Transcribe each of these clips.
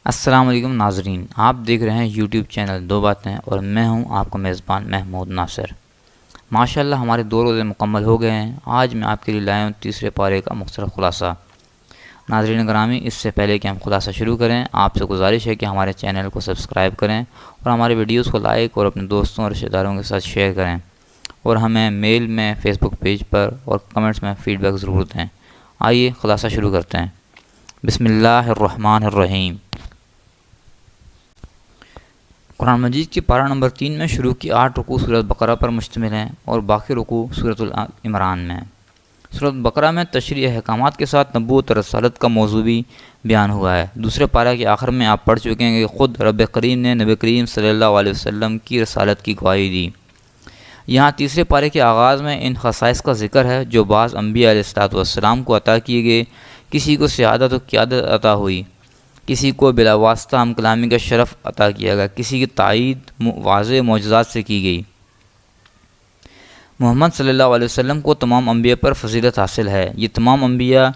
السلام علیکم ناظرین، آپ دیکھ رہے ہیں یوٹیوب چینل دو باتیں اور میں ہوں آپ کا میزبان محمود ناصر۔ ماشاءاللہ ہمارے 2 روزے مکمل ہو گئے ہیں۔ آج میں آپ کے لیے لایا ہوں تیسرے پارے کا مختصر خلاصہ۔ ناظرین گرامی، اس سے پہلے کہ ہم خلاصہ شروع کریں، آپ سے گزارش ہے کہ ہمارے چینل کو سبسکرائب کریں اور ہمارے ویڈیوز کو لائک اور اپنے دوستوں اور رشتہ داروں کے ساتھ شیئر کریں، اور ہمیں میل میں، فیس بک پیج پر اور کمنٹس میں فیڈ بیک ضرور دیں۔ آئیے خلاصہ شروع کرتے ہیں۔ بسم اللہ الرحمن الرحیم۔ قرآن مجید کی پارہ نمبر 3 میں شروع کی 8 رکوع سورۃ بقرہ پر مشتمل ہیں اور باقی رکوع سورۃ عمران میں ہیں۔ سورۃ بقرہ میں تشریعی احکامات کے ساتھ نبوت اور رسالت کا موضوع بھی بیان ہوا ہے۔ دوسرے پارہ کے آخر میں آپ پڑھ چکے ہیں کہ خود رب کریم نے نبی کریم صلی اللہ علیہ وسلم کی رسالت کی گواہی دی۔ یہاں تیسرے پارے کے آغاز میں ان خصائص کا ذکر ہے جو بعض انبیاء علیہ السلام کو عطا کیے گئے۔ کسی کو سعادت و قیادت عطا ہوئی، کسی کو بلا واسطہ ہم کلامی کا شرف عطا کیا گیا، کسی کی تائید واضح معجزات سے کی گئی۔ محمد صلی اللہ علیہ وسلم کو تمام انبیاء پر فضیلت حاصل ہے۔ یہ تمام انبیاء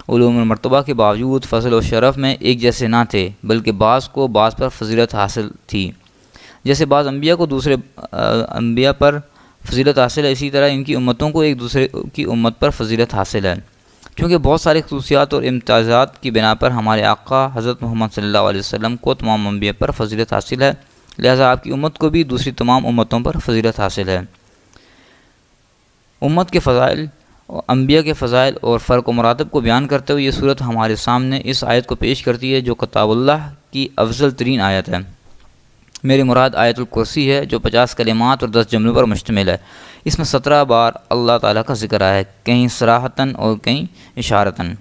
علوم المرتبہ کے باوجود فضل و شرف میں ایک جیسے نہ تھے، بلکہ بعض کو بعض پر فضیلت حاصل تھی۔ جیسے بعض انبیاء کو دوسرے انبیاء پر فضیلت حاصل ہے، اسی طرح ان کی امتوں کو ایک دوسرے کی امت پر فضیلت حاصل ہے۔ چونکہ بہت ساری خصوصیات اور امتیازات کی بنا پر ہمارے آقا حضرت محمد صلی اللہ علیہ وسلم کو تمام انبیاء پر فضیلت حاصل ہے، لہذا آپ کی امت کو بھی دوسری تمام امتوں پر فضیلت حاصل ہے۔ امت کے فضائل، انبیاء کے فضائل اور فرق و مراتب کو بیان کرتے ہوئے یہ صورت ہمارے سامنے اس آیت کو پیش کرتی ہے جو کتاب اللہ کی افضل ترین آیت ہے۔ میری مراد آیت الکرسی ہے جو 50 کلمات اور 10 جملوں پر مشتمل ہے۔ اس میں 17 بار اللہ تعالیٰ کا ذکر آیا ہے، کہیں صراحتاً اور کہیں اشارتاً۔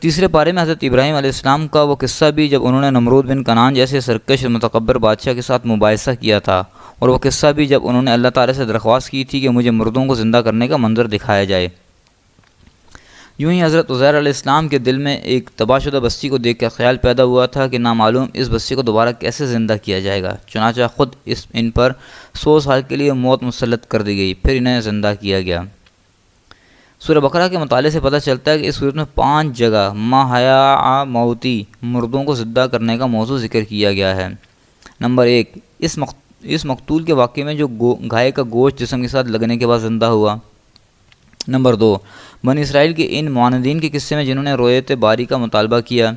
تیسرے پارے میں حضرت ابراہیم علیہ السلام کا وہ قصہ بھی جب انہوں نے نمرود بن کنعان جیسے سرکش اور متکبر بادشاہ کے ساتھ مباحثہ کیا تھا، اور وہ قصہ بھی جب انہوں نے اللہ تعالیٰ سے درخواست کی تھی کہ مجھے مردوں کو زندہ کرنے کا منظر دکھایا جائے۔ یوں ہی حضرت عزیر علیہ السلام کے دل میں ایک تباہ شدہ بستی کو دیکھ کر خیال پیدا ہوا تھا کہ نامعلوم اس بستی کو دوبارہ کیسے زندہ کیا جائے گا۔ چنانچہ خود ان پر 100 سال کے لیے موت مسلط کر دی گئی، پھر انہیں زندہ کیا گیا۔ سورہ بقرہ کے مطالعے سے پتہ چلتا ہے کہ اس صورت میں 5 جگہ محیا موتی، مردوں کو زندہ کرنے کا موضوع ذکر کیا گیا ہے۔ نمبر 1، اس مقتول کے واقعے میں جو گائے کا گوشت جسم کے ساتھ لگنے کے بعد زندہ ہوا۔ نمبر 2، بنی اسرائیل کے ان معاندین کے قصے میں جنہوں نے روایت باری کا مطالبہ کیا۔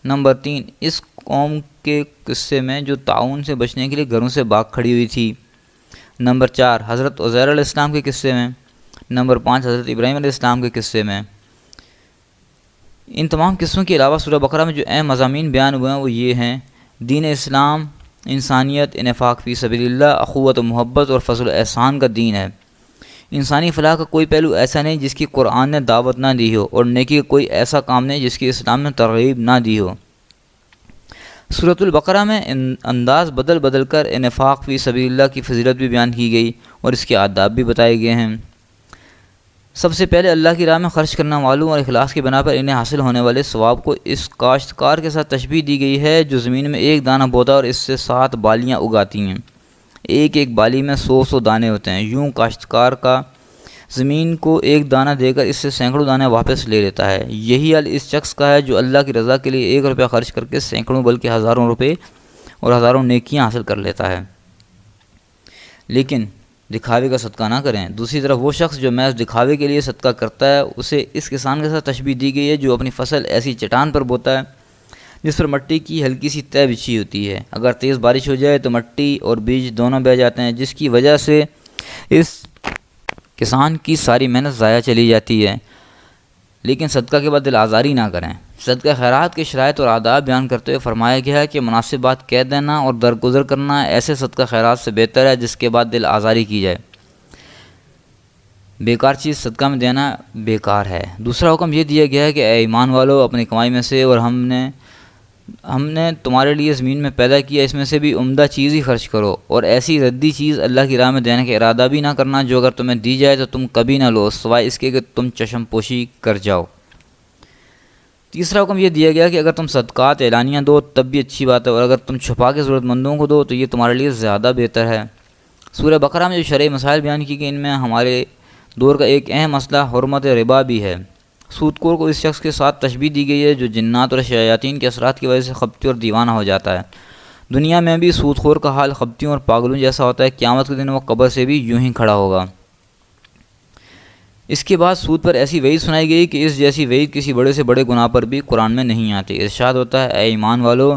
نمبر 3، اس قوم کے قصے میں جو طاعون سے بچنے کے لیے گھروں سے بھاگ کھڑی ہوئی تھی۔ نمبر 4، حضرت عزیر علیہ السلام کے قصے میں۔ نمبر 5، حضرت ابراہیم علیہ السلام کے قصے میں۔ ان تمام قصوں کے علاوہ سورہ بقرہ میں جو اہم مضامین بیان ہوئے ہیں وہ یہ ہیں: دین اسلام انسانیت، انفاق فی سبیل اللہ، اخوت و محبت اور فضل و احسان کا دین ہے۔ انسانی فلاح کا کوئی پہلو ایسا نہیں جس کی قرآن نے دعوت نہ دی ہو، اور نیکی کا کوئی ایسا کام نہیں جس کی اسلام نے ترغیب نہ دی ہو۔ سورۃ البقرہ میں انداز بدل بدل کر انفاق فی سبیل اللہ کی فضیلت بھی بیان کی گئی اور اس کے آداب بھی بتائے گئے ہیں۔ سب سے پہلے اللہ کی راہ میں خرچ کرنا والوں اور اخلاص کی بنا پر انہیں حاصل ہونے والے ثواب کو اس کاشتکار کے ساتھ تشبیہ دی گئی ہے جو زمین میں ایک دانہ بوتا اور اس سے 7 بالیاں اگاتی ہیں۔ ایک ایک بالی میں 100 دانے ہوتے ہیں۔ یوں کاشتکار کا زمین کو ایک دانہ دے کر اس سے سینکڑوں دانے واپس لے لیتا ہے۔ یہی حال اس شخص کا ہے جو اللہ کی رضا کے لیے 1 روپیہ خرچ کر کے سینکڑوں بلکہ ہزاروں روپے اور ہزاروں نیکیاں حاصل کر لیتا ہے۔ لیکن دکھاوے کا صدقہ نہ کریں۔ دوسری طرف وہ شخص جو محض دکھاوے کے لیے صدقہ کرتا ہے، اسے اس کسان کے ساتھ تشبیہ دی گئی ہے جو اپنی فصل ایسی چٹان پر بوتا ہے جس پر مٹی کی ہلکی سی تہ بچھی ہوتی ہے۔ اگر تیز بارش ہو جائے تو مٹی اور بیج دونوں بہہ جاتے ہیں، جس کی وجہ سے اس کسان کی ساری محنت ضائع چلی جاتی ہے۔ لیکن صدقہ کے بعد دل آزاری نہ کریں۔ صدقہ خیرات کے شرائط اور آداب بیان کرتے ہوئے فرمایا گیا ہے کہ مناسب بات کہہ دینا اور درگزر کرنا ایسے صدقہ خیرات سے بہتر ہے جس کے بعد دل آزاری کی جائے۔ بیکار چیز صدقہ میں دینا بیکار ہے۔ دوسرا حکم یہ دیا گیا ہے کہ اے ایمان والو، اپنی کمائی میں سے اور ہم نے تمہارے لیے زمین میں پیدا کیا اس میں سے بھی عمدہ چیز ہی خرچ کرو، اور ایسی ردی چیز اللہ کی راہ میں دینے کا ارادہ بھی نہ کرنا جو اگر تمہیں دی جائے تو تم کبھی نہ لو سوائے اس کے کہ تم چشم پوشی کر جاؤ۔ تیسرا حکم یہ دیا گیا کہ اگر تم صدقات اعلانیہ دو تب بھی اچھی بات ہے، اور اگر تم چھپا کے ضرورت مندوں کو دو تو یہ تمہارے لیے زیادہ بہتر ہے۔ سورہ بقرہ میں جو شرعی مسائل بیان کی گئی ان میں ہمارے دور کا ایک اہم مسئلہ حرمت ربا بھی ہے۔ سود خور کو اس شخص کے ساتھ تشبیہ دی گئی ہے جو جنات اور شیاطین کے اثرات کی وجہ سے خبتی اور دیوانہ ہو جاتا ہے۔ دنیا میں بھی سود خور کا حال خبتیوں اور پاگلوں جیسا ہوتا ہے، قیامت کے دن وہ قبر سے بھی یوں ہی کھڑا ہوگا۔ اس کے بعد سود پر ایسی وعید سنائی گئی کہ اس جیسی وعید کسی بڑے سے بڑے گناہ پر بھی قرآن میں نہیں آتی۔ ارشاد ہوتا ہے، اے ایمان والو،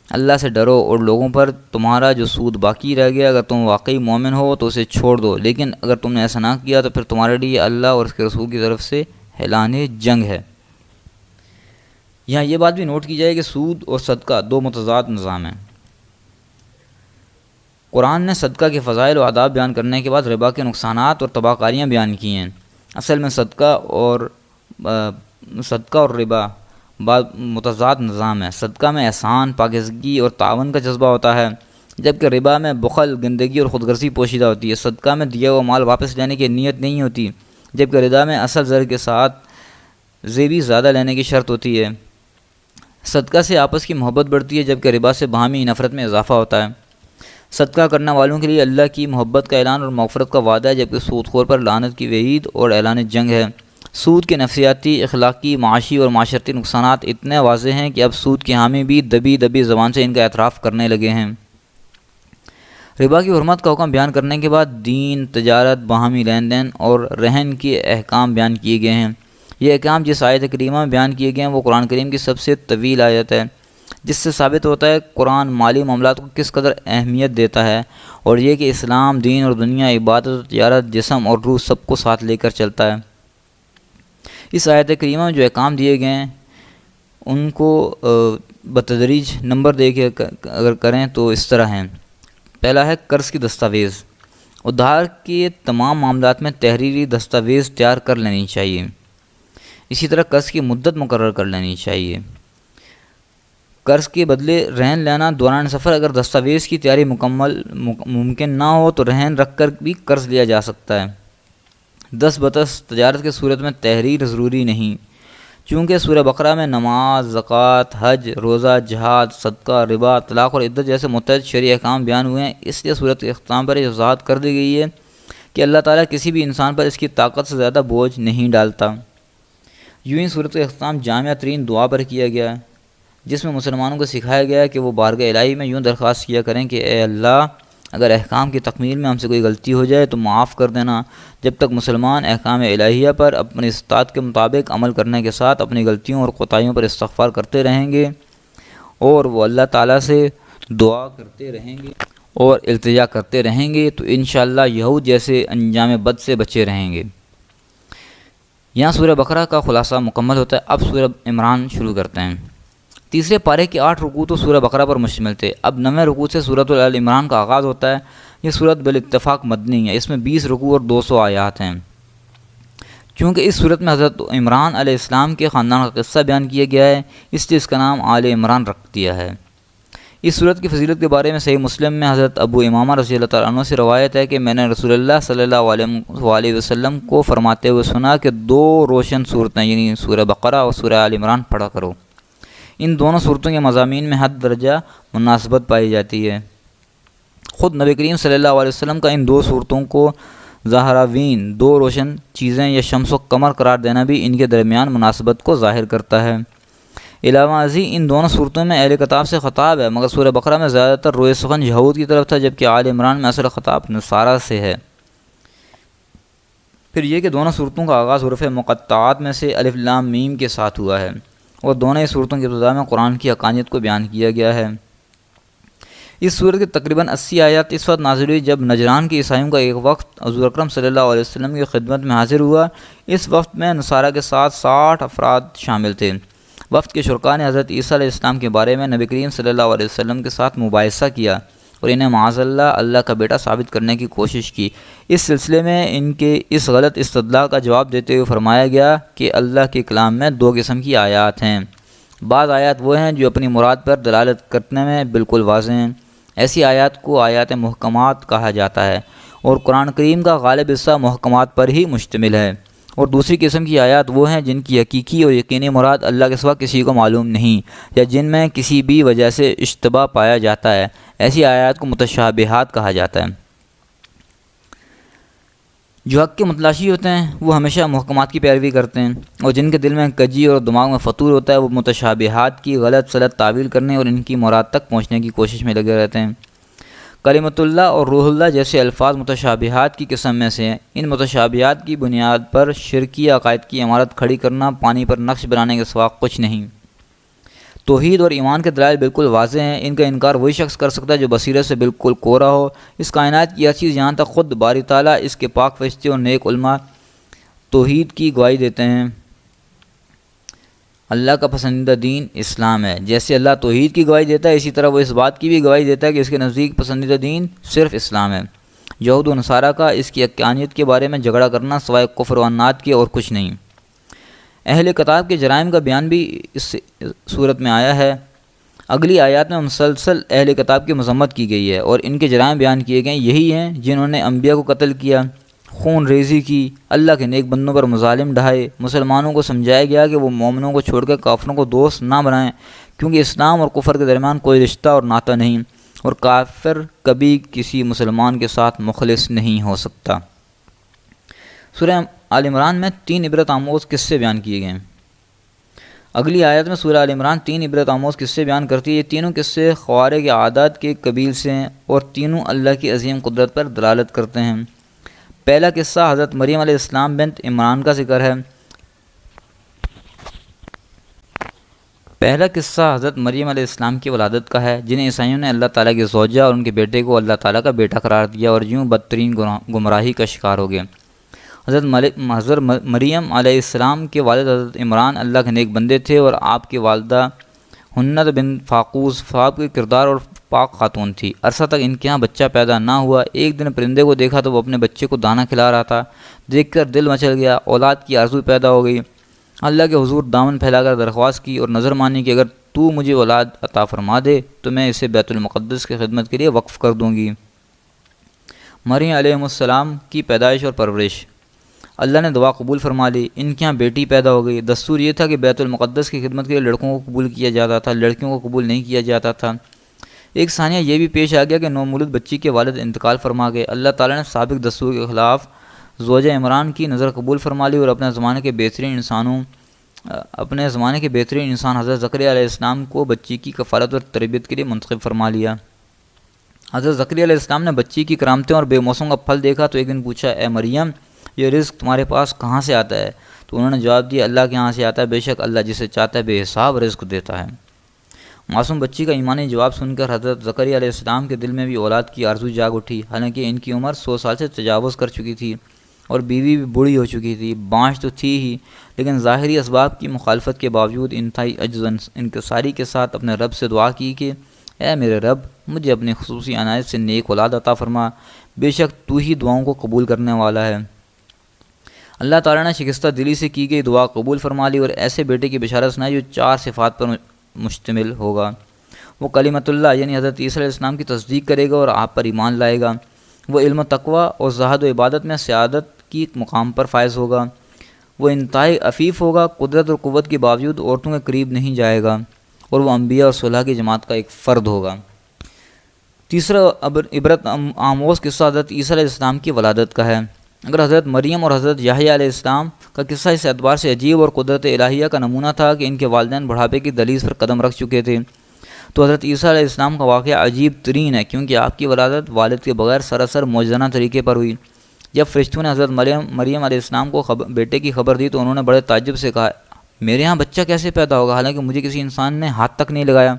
اللہ سے ڈرو اور لوگوں پر تمہارا جو سود باقی رہ گیا اگر تم واقعی مومن ہو تو اسے چھوڑ دو، لیکن اگر تم نے ایسا نہ کیا تو پھر تمہارے لیے اللہ اور اس کے رسول کی طرف سے اعلان جنگ ہے۔ یہاں یہ بات بھی نوٹ کی جائے کہ سود اور صدقہ دو متضاد نظام ہیں۔ قرآن نے صدقہ کے فضائل و آداب بیان کرنے کے بعد ربا کے نقصانات اور تباہ کاریاں بیان کی ہیں۔ اصل میں صدقہ اور ربا بعض متضاد نظام ہے۔ صدقہ میں احسان، پاکیزگی اور تعاون کا جذبہ ہوتا ہے، جبکہ ربا میں بخل، گندگی اور خود غرضی پوشیدہ ہوتی ہے۔ صدقہ میں دیا ہوا مال واپس لینے کی نیت نہیں ہوتی، جبکہ ربا میں اصل زر کے ساتھ زیبی زیادہ لینے کی شرط ہوتی ہے۔ صدقہ سے آپس کی محبت بڑھتی ہے، جبکہ ربا سے باہمی نفرت میں اضافہ ہوتا ہے۔ صدقہ کرنے والوں کے لیے اللہ کی محبت کا اعلان اور مغفرت کا وعدہ ہے، جبکہ سود خور پر لعنت کی وعید اور اعلان جنگ ہے۔ سود کے نفسیاتی، اخلاقی، معاشی اور معاشرتی نقصانات اتنے واضح ہیں کہ اب سود کے حامی بھی دبی دبی زبان سے ان کا اعتراف کرنے لگے ہیں۔ ربا کی حرمت کا حکم بیان کرنے کے بعد دین، تجارت، باہمی لین دین اور رہن کے احکام بیان کیے گئے ہیں۔ یہ احکام جس آیت کریمہ میں بیان کیے گئے ہیں وہ قرآن کریم کی سب سے طویل آیت ہے، جس سے ثابت ہوتا ہے قرآن مالی معاملات کو کس قدر اہمیت دیتا ہے، اور یہ کہ اسلام دین اور دنیا، عبادت، تجارت، جسم اور روح سب کو ساتھ لے کر چلتا ہے۔ اس آیت کریمہ میں جو احکام دیے گئے ہیں ان کو بتدریج نمبر دے کے اگر کریں تو اس طرح ہیں۔ پہلا ہے قرض کی دستاویز۔ ادھار کے تمام معاملات میں تحریری دستاویز تیار کر لینی چاہیے۔ اسی طرح قرض کی مدت مقرر کر لینی چاہیے۔ قرض کے بدلے رہن لینا دوران سفر اگر دستاویز کی تیاری ممکن نہ ہو تو رہن رکھ کر بھی قرض لیا جا سکتا ہے۔ 10 تجارت کے صورت میں تحریر ضروری نہیں، چونکہ سورہ بقرہ میں نماز، زکوٰۃ، حج، روزہ، جہاد، صدقہ، ربا، طلاق اور عدت جیسے متعدد شرعی احکام بیان ہوئے ہیں۔ اس لیے صورت کے اختتام پر یہ وضاحت کر دی گئی ہے کہ اللہ تعالیٰ کسی بھی انسان پر اس کی طاقت سے زیادہ بوجھ نہیں ڈالتا۔ یوں ہی صورت کا اختتام جامع ترین دعا پر کیا گیا ہے، جس میں مسلمانوں کو سکھایا گیا ہے کہ وہ بارگاہ الہی میں یوں درخواست کیا کریں کہ اے اللہ، اگر احکام کی تکمیل میں ہم سے کوئی غلطی ہو جائے تو معاف کر دینا۔ جب تک مسلمان احکام الہیہ پر اپنی استطاعت کے مطابق عمل کرنے کے ساتھ اپنی غلطیوں اور کوتاہیوں پر استغفار کرتے رہیں گے اور وہ اللہ تعالیٰ سے دعا کرتے رہیں گے اور التجا کرتے رہیں گے تو انشاءاللہ یہود جیسے انجام بد سے بچے رہیں گے۔ یہاں سورہ بقرہ کا خلاصہ مکمل ہوتا ہے۔ اب سورہ عمران شروع کرتے ہیں۔ تیسرے پارے کے 8 رکوع تو سورہ بقرہ پر مشتمل تھے۔ اب 9ویں رکوع سے سورۃ آل عمران کا آغاز ہوتا ہے۔ یہ سورت بالاتفاق مدنی ہے۔ اس میں 20 رکوع اور 200 آیات ہیں۔ چونکہ اس سورت میں حضرت عمران علیہ السلام کے خاندان کا قصہ بیان کیا گیا ہے، اس لیے اس کا نام آل عمران رکھ دیا ہے۔ اس سورت کی فضیلت کے بارے میں صحیح مسلم میں حضرت ابو امامہ رضی اللہ تعالیٰ عنہ سے روایت ہے کہ میں نے رسول اللہ صلی اللہ علیہ وسلم کو فرماتے ہوئے سنا کہ 2 روشن صورتیں یعنی سورہ بقرہ اور سورہ آل عمران پڑھا کرو۔ ان دونوں صورتوں کے مضامین میں حد درجہ مناسبت پائی جاتی ہے۔ خود نبی کریم صلی اللہ علیہ وسلم کا ان 2 صورتوں کو ظاہراوین، 2 روشن چیزیں یا شمس و قمر قرار دینا بھی ان کے درمیان مناسبت کو ظاہر کرتا ہے۔ علاوہ ازیں ان دونوں صورتوں میں اہل کتاب سے خطاب ہے، مگر سورہ بقرہ میں زیادہ تر روئے سخن یہود کی طرف تھا، جبکہ آل عمران میں اصل خطاب نصارہ سے ہے۔ پھر یہ کہ دونوں صورتوں کا آغاز حروف مقطعات میں سے الف لام میم کے ساتھ ہوا ہے، اور دونوں ہی صورتوں کی ابتدا میں قرآن کی حقانیت کو بیان کیا گیا ہے۔ اس صورت کے تقریباً 80 آیات اس وقت نازل ہوئی جب نجران کے عیسائیوں کا ایک وقت حضور اکرم صلی اللہ علیہ وسلم کی خدمت میں حاضر ہوا۔ اس وقت میں نصارہ کے ساتھ 60 افراد شامل تھے۔ وفد کے شرکاء نے حضرت عیسیٰ علیہ السلام کے بارے میں نبی کریم صلی اللہ علیہ وسلم کے ساتھ مباحثہ کیا اور انہیں معاذ اللہ کا بیٹا ثابت کرنے کی کوشش کی۔ اس سلسلے میں ان کے اس غلط استدلال کا جواب دیتے ہوئے فرمایا گیا کہ اللہ کے کلام میں 2 قسم کی آیات ہیں۔ بعض آیات وہ ہیں جو اپنی مراد پر دلالت کرنے میں بالکل واضح ہیں، ایسی آیات کو آیات محکمات کہا جاتا ہے، اور قرآن کریم کا غالب حصہ محکمات پر ہی مشتمل ہے۔ اور دوسری قسم کی آیات وہ ہیں جن کی حقیقی اور یقینی مراد اللہ کے سوا کسی کو معلوم نہیں، یا جن میں کسی بھی وجہ سے اشتباہ پایا جاتا ہے، ایسی آیات کو متشابہات کہا جاتا ہے۔ جو حق کے متلاشی ہوتے ہیں وہ ہمیشہ محکمات کی پیروی کرتے ہیں، اور جن کے دل میں کجی اور دماغ میں فطور ہوتا ہے وہ متشابہات کی غلط سلط تعویل کرنے اور ان کی مراد تک پہنچنے کی کوشش میں لگے رہتے ہیں۔ کلمۃ اللہ اور روح اللہ جیسے الفاظ متشابہات کی قسم میں سے ہیں۔ ان متشابہات کی بنیاد پر شرکی عقائد کی عمارت کھڑی کرنا پانی پر نقش بنانے کے سوا کچھ نہیں۔ توحید اور ایمان کے دلائل بالکل واضح ہیں، ان کا انکار وہی شخص کر سکتا ہے جو بصیرت سے بالکل کورا ہو۔ اس کائنات کی ہر چیز یہاں تک خود باری تعالیٰ، اس کے پاک فرشتے اور نیک علماء توحید کی گواہی دیتے ہیں۔ اللہ کا پسندیدہ دین اسلام ہے۔ جیسے اللہ توحید کی گواہی دیتا ہے، اسی طرح وہ اس بات کی بھی گواہی دیتا ہے کہ اس کے نزدیک پسندیدہ دین صرف اسلام ہے۔ یہود و نصارہ کا اس کی حقانیت کے بارے میں جھگڑا کرنا سوائے کفر و عناد کے اور کچھ نہیں۔ اہل کتاب کے جرائم کا بیان بھی اس صورت میں آیا ہے۔ اگلی آیات میں مسلسل اہل کتاب کی مذمت کی گئی ہے اور ان کے جرائم بیان کیے گئے۔ یہی ہیں جنہوں نے انبیاء کو قتل کیا، خون ریزی کی، اللہ کے نیک بندوں پر مظالم ڈھائے۔ مسلمانوں کو سمجھایا گیا کہ وہ مومنوں کو چھوڑ کر کافروں کو دوست نہ بنائیں، کیونکہ اسلام اور کفر کے درمیان کوئی رشتہ اور ناطہ نہیں، اور کافر کبھی کسی مسلمان کے ساتھ مخلص نہیں ہو سکتا۔ سورہ آل عمران میں 3 عبرت آموز قصے بیان کیے گئے ہیں۔ اگلی آیت میں سورہ آل عمران 3 عبرت آموز قصے بیان کرتی ہے۔ یہ تینوں قصے خوارق کے عادات کے قبیل سے ہیں اور تینوں اللہ کی عظیم قدرت پر دلالت کرتے ہیں۔ پہلا قصہ حضرت مریم علیہ السلام بنت عمران کا ذکر ہے۔ پہلا قصہ حضرت مریم علیہ السلام کی ولادت کا ہے، جنہیں عیسائیوں نے اللہ تعالیٰ کی زوجہ اور ان کے بیٹے کو اللہ تعالیٰ کا بیٹا قرار دیا اور یوں بدترین گمراہی کا شکار ہو گئے۔ حضرت مریم علیہ السلام کے والد حضرت عمران اللہ کے نیک بندے تھے، اور آپ کی والدہ ہنت بن فاقوس صاحب کے کردار اور پاک خاتون تھی۔ عرصہ تک ان کے یہاں بچہ پیدا نہ ہوا۔ ایک دن پرندے کو دیکھا تو وہ اپنے بچے کو دانہ کھلا رہا تھا، دیکھ کر دل مچل گیا، اولاد کی آرزو پیدا ہو گئی۔ اللہ کے حضور دامن پھیلا کر درخواست کی اور نظر مانی کہ اگر تو مجھے اولاد عطا فرما دے تو میں اسے بیت المقدس کی خدمت کے لیے وقف کر دوں گی۔ مریم علیہ السلام کی پیدائش اور پرورش۔ اللہ نے دعا قبول فرما لی، ان کے یہاں بیٹی پیدا ہو گئی۔ دستور یہ تھا کہ بیت المقدس کی خدمت کے لیے لڑکوں کو قبول کیا جاتا تھا، لڑکیوں کو قبول نہیں کیا جاتا تھا۔ ایک ثانیہ یہ بھی پیش آ گیا کہ نومولود بچی کے والد انتقال فرما گئے۔ اللہ تعالیٰ نے سابق دستور کے خلاف زوجہ عمران کی نظر قبول فرما لی اور اپنے زمانے کے بہترین انسان حضرت زکریا علیہ السلام کو بچی کی کفالت اور تربیت کے لیے منتخب فرما لیا۔ حضرت زکریا علیہ السلام نے بچی کی کرامتیں اور بے موسم کا پھل دیکھا تو ایک دن پوچھا، اے مریم، یہ رزق تمہارے پاس کہاں سے آتا ہے؟ تو انہوں نے جواب دیا، اللہ کے یہاں سے آتا ہے، بے شک اللہ جسے چاہتا ہے بے حساب رزق دیتا ہے۔ معصوم بچی کا ایمانی جواب سن کر حضرت زکریا علیہ السلام کے دل میں بھی اولاد کی آرزو جاگ اٹھی، حالانکہ ان کی عمر 100 سال سے تجاوز کر چکی تھی اور بیوی بھی بوڑھی ہو چکی تھی۔ بانجھ تو تھی ہی، لیکن ظاہری اسباب کی مخالفت کے باوجود انتہائی عجز انکساری کے ساتھ اپنے رب سے دعا کی کہ اے میرے رب، مجھے اپنی خصوصی عنایت سے نیک اولاد عطا فرما، بے شک تو ہی دعاؤں کو قبول کرنے والا ہے۔ اللہ تعالیٰ نے شکستہ دلی سے کی گئی دعا قبول فرما لی اور ایسے بیٹے کی بشارت سنائی جو 4 صفات پر مشتمل ہوگا۔ وہ کلمۃ اللہ یعنی حضرت عیسیٰ علیہ السلام کی تصدیق کرے گا اور آپ پر ایمان لائے گا۔ وہ علم و تقوی اور زہد و عبادت میں سعادت کی مقام پر فائز ہوگا۔ وہ انتہائی عفیف ہوگا، قدرت اور قوت کے باوجود عورتوں کے قریب نہیں جائے گا، اور وہ انبیاء اور صلحاء کی جماعت کا ایک فرد ہوگا۔ تیسرا عبرت آموز قصہ حضرت عیسیٰ علیہ السلام کی ولادت کا ہے۔ اگر حضرت مریم اور حضرت یحییٰ علیہ السلام کا قصہ اس اعتبار سے عجیب اور قدرت الہیہ کا نمونہ تھا کہ ان کے والدین بڑھاپے کی دہلیز پر قدم رکھ چکے تھے، تو حضرت عیسیٰ علیہ السلام کا واقعہ عجیب ترین ہے، کیونکہ آپ کی ولادت والد کے بغیر سراسر معجزانہ طریقے پر ہوئی۔ جب فرشتوں نے حضرت مریم علیہ السلام کو بیٹے کی خبر دی تو انہوں نے بڑے تعجب سے کہا، میرے ہاں بچہ کیسے پیدا ہوگا حالانکہ مجھے کسی انسان نے ہاتھ تک نہیں لگایا؟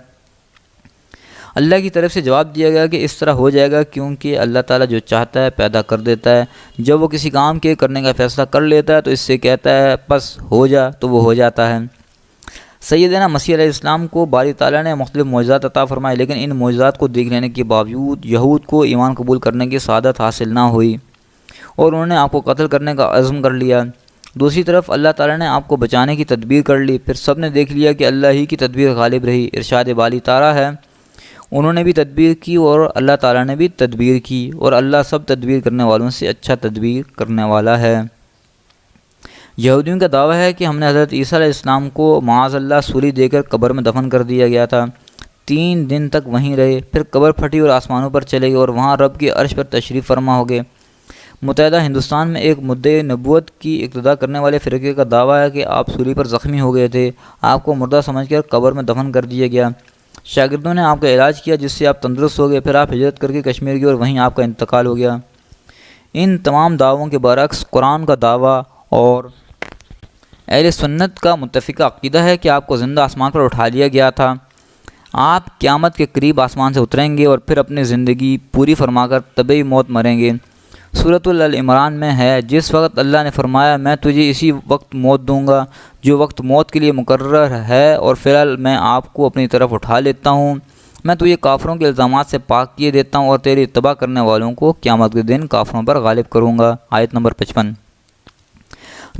اللہ کی طرف سے جواب دیا گیا کہ اس طرح ہو جائے گا کیونکہ اللہ تعالیٰ جو چاہتا ہے پیدا کر دیتا ہے۔ جب وہ کسی کام کے کرنے کا فیصلہ کر لیتا ہے تو اس سے کہتا ہے بس ہو جا، تو وہ ہو جاتا ہے۔ سیدنا مسیح علیہ السلام کو باری تعالیٰ نے مختلف معجزات عطا فرمائے، لیکن ان معجزات کو دیکھ لینے کے باوجود یہود کو ایمان قبول کرنے کی سعادت حاصل نہ ہوئی اور انہوں نے آپ کو قتل کرنے کا عزم کر لیا۔ دوسری طرف اللہ تعالیٰ نے آپ کو بچانے کی تدبیر کر لی، پھر سب نے دیکھ لیا کہ اللہ ہی کی تدبیر غالب رہی۔ ارشاد بالی تارہ ہے، انہوں نے بھی تدبیر کی اور اللہ تعالیٰ نے بھی تدبیر کی، اور اللہ سب تدبیر کرنے والوں سے اچھا تدبیر کرنے والا ہے۔ یہودیوں کا دعویٰ ہے کہ ہم نے حضرت عیسیٰ علیہ السلام کو معاذ اللہ سولی دے کر قبر میں دفن کر دیا گیا تھا۔ 3 دن تک وہیں رہے، پھر قبر پھٹی اور آسمانوں پر چلے گئے اور وہاں رب کے عرش پر تشریف فرما ہو گئے۔ متحدہ ہندوستان میں ایک مدعی نبوت کی اقتدا کرنے والے فرقے کا دعویٰ ہے کہ آپ سولی پر زخمی ہو گئے تھے، آپ کو مردہ سمجھ کر قبر میں دفن کر دیا گیا، شاگردوں نے آپ کا علاج کیا جس سے آپ تندرست ہو گئے، پھر آپ ہجرت کر کے کشمیر گئے اور وہیں آپ کا انتقال ہو گیا۔ ان تمام دعووں کے برعکس قرآن کا دعویٰ اور اہل سنت کا متفقہ عقیدہ ہے کہ آپ کو زندہ آسمان پر اٹھا لیا گیا تھا۔ آپ قیامت کے قریب آسمان سے اتریں گے اور پھر اپنی زندگی پوری فرما کر طبعی موت مریں گے۔ سورۃ العمران میں ہے، جس وقت اللہ نے فرمایا میں تجھے اسی وقت موت دوں گا جو وقت موت کے لیے مقرر ہے، اور فی الحال میں آپ کو اپنی طرف اٹھا لیتا ہوں، میں تجھے کافروں کے الزامات سے پاک کیے دیتا ہوں اور تیری اتباع کرنے والوں کو قیامت کے دن کافروں پر غالب کروں گا۔ آیت نمبر 55۔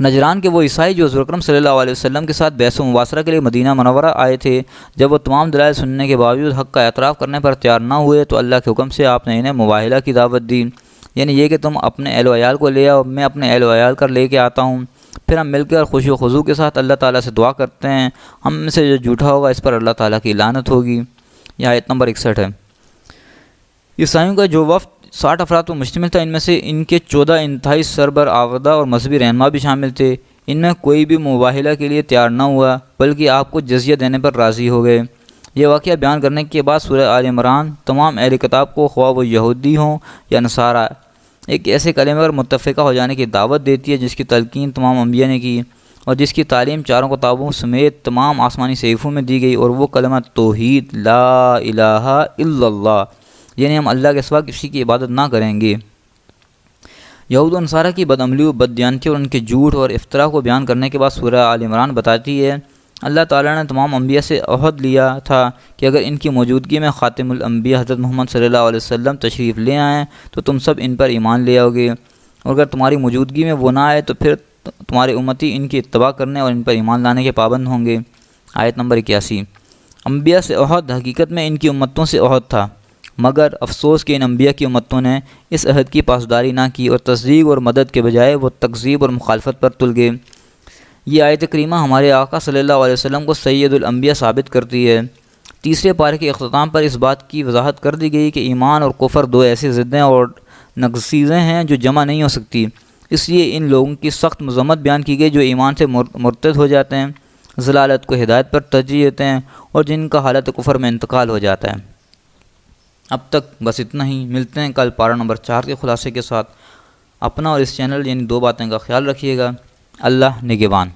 نجران کے وہ عیسائی جو حضور اکرم صلی اللہ علیہ وسلم کے ساتھ بحث و مباصرہ کے لیے مدینہ منورہ آئے تھے، جب وہ تمام دلائل سننے کے باوجود حق کا اعتراف کرنے پر تیار نہ ہوئے تو اللہ کے حکم سے آپ نے انہیں مباہلہ کی دعوت دی، یعنی یہ کہ تم اپنے اہل و عیال کو لے آؤ، میں اپنے اہل و عیال کر لے کے آتا ہوں، پھر ہم مل کر خوشی و خضوع کے ساتھ اللہ تعالیٰ سے دعا کرتے ہیں، ہم میں سے جو جھوٹا ہوگا اس پر اللہ تعالیٰ کی لعنت ہوگی۔ یہ آیت نمبر 61 ہے۔ عیسائیوں کا جو وفد 60 افراد پر مشتمل تھا، ان میں سے ان کے 14 انتہائی سربر آوردہ اور مذہبی رہنما بھی شامل تھے، ان میں کوئی بھی مباہلہ کے لیے تیار نہ ہوا بلکہ آپ کو جزیہ دینے پر راضی ہو گئے۔ یہ واقعہ بیان کرنے کے بعد سورہ آل عمران تمام اہل کتاب کو، خواہ وہ یہودی ہوں یا نصارہ، ایک ایسے کلمے پر متفقہ ہو جانے کی دعوت دیتی ہے جس کی تلقین تمام انبیاء نے کی اور جس کی تعلیم چاروں کتابوں سمیت تمام آسمانی صحیفوں میں دی گئی، اور وہ کلمہ توحید لا الہ الا اللہ، یعنی ہم اللہ کے سوا کسی کی عبادت نہ کریں گے۔ یہود و نصارہ کی بدعملی و بددیانتی اور ان کے جھوٹ اور افتراء کو بیان کرنے کے بعد سورہ آل عمران بتاتی ہے اللہ تعالیٰ نے تمام انبیاء سے عہد لیا تھا کہ اگر ان کی موجودگی میں خاتم الانبیاء حضرت محمد صلی اللہ علیہ وسلم تشریف لے آئیں تو تم سب ان پر ایمان لے آؤ گے، اور اگر تمہاری موجودگی میں وہ نہ آئے تو پھر تمہارے امتی ان کی اتباع کرنے اور ان پر ایمان لانے کے پابند ہوں گے۔ آیت نمبر 81۔ انبیاء سے عہد حقیقت میں ان کی امتوں سے عہد تھا، مگر افسوس کہ ان انبیاء کی امتوں نے اس عہد کی پاسداری نہ کی اور تصدیق اور مدد کے بجائے وہ تکذیب اور مخالفت پر تل گئے۔ یہ آیت کریمہ ہمارے آقا صلی اللہ علیہ وسلم کو سید الانبیاء ثابت کرتی ہے۔ تیسرے پارے کے اختتام پر اس بات کی وضاحت کر دی گئی کہ ایمان اور کفر دو ایسی ضدیں اور نقیضیں ہیں جو جمع نہیں ہو سکتی، اس لیے ان لوگوں کی سخت مذمت بیان کی گئی جو ایمان سے مرتد ہو جاتے ہیں، ضلالت کو ہدایت پر ترجیح دیتے ہیں اور جن کا حالت کفر میں انتقال ہو جاتا ہے۔ اب تک بس اتنا ہی، ملتے ہیں کل پارہ نمبر 4 کے خلاصے کے ساتھ۔ اپنا اور اس چینل یعنی دو باتیں کا خیال رکھیے گا۔ اللہ نگہبان۔